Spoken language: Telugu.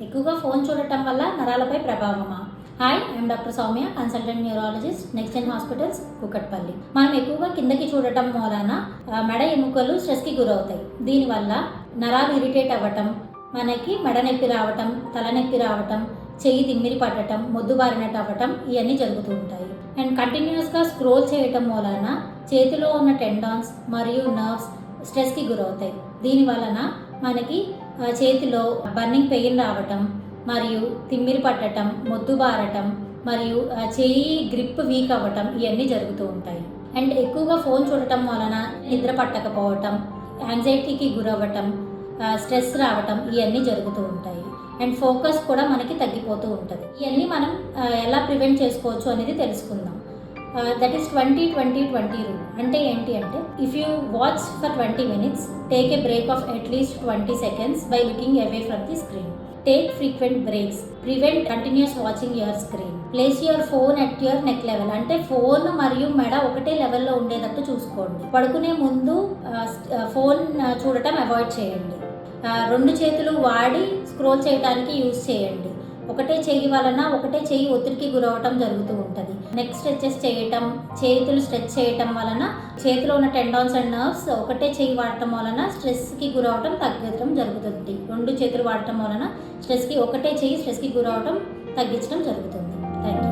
ఎక్కువగా ఫోన్ చూడటం వల్ల నరాలపై ప్రభావమా? Hi, I'm doctor Soumya, consultant neurologist, Next Gen Hospitals, Kukatpally. మనం ఎక్కువగా కిందకి చూడటం మూలాన మెడ ఎముకలు స్ట్రెస్కి గురవుతాయి. దీనివల్ల నరాలు ఇరిటేట్ అవ్వటం, మనకి మెడ నొప్పి రావటం, తలనొప్పి రావటం, చెయ్యి తిమ్మిరి పట్టడం, మొద్దుబారినట్టు అవ్వటం ఇవన్నీ జరుగుతూ ఉంటాయి. అండ్ కంటిన్యూస్గా స్క్రోల్ చేయటం మూలాన చేతిలో ఉన్న టెండాన్స్ మరియు నర్వ్స్ స్ట్రెస్కి గురవుతాయి. దీని వలన మనకి చేతిలో బర్నింగ్ పెయిన్ రావటం మరియు తిమ్మిరి పట్టడం, మొద్దుబారటం మరియు చేయి గ్రిప్ వీక్ అవ్వటం ఇవన్నీ జరుగుతూ ఉంటాయి. అండ్ ఎక్కువగా ఫోన్ చూడటం వలన నిద్ర పట్టకపోవటం, యాంగ్జైటీకి గురవ్వటం, స్ట్రెస్ రావటం ఇవన్నీ జరుగుతూ ఉంటాయి. అండ్ ఫోకస్ కూడా మనకి తగ్గిపోతూ ఉంటుంది. ఇవన్నీ మనం ఎలా ప్రివెంట్ చేసుకోవచ్చు అనేది తెలుసుకుందాం. That is 20-20-20 rule. అంటే ఏంటి అంటే, if you watch for 20 minutes, take a break of at least 20 seconds by looking away from the screen. Take frequent breaks. Prevent continuous watching your screen. Place your phone at your neck level. అంటే ఫోన్ మరియు మెడ ఒకటే లెవెల్లో ఉండేటట్టు చూసుకోండి. పడుకునే ముందు ఫోన్ చూడటం అవాయిడ్ చేయండి. రెండు చేతులు వాడి స్క్రోల్ చేయడానికి యూజ్ చేయండి. ఒకటే చెయ్యి వలన ఒకటే చెయ్యి ఒత్తిడికి గురవటం జరుగుతూ ఉంటుంది. నెక్ స్ట్రెచెస్ చేయటం, చేతులు స్ట్రెచ్ చేయటం వలన చేతిలో ఉన్న టెండాన్స్ అండ్ నర్వ్స్ ఒకటే చెయ్యి వాడటం వలన స్ట్రెస్కి గురవటం తగ్గడం జరుగుతుంది. రెండు చేతులు వాడటం వలన ఒకటే చెయ్యి స్ట్రెస్కి గురవటం తగ్గించడం జరుగుతుంది. Thank you.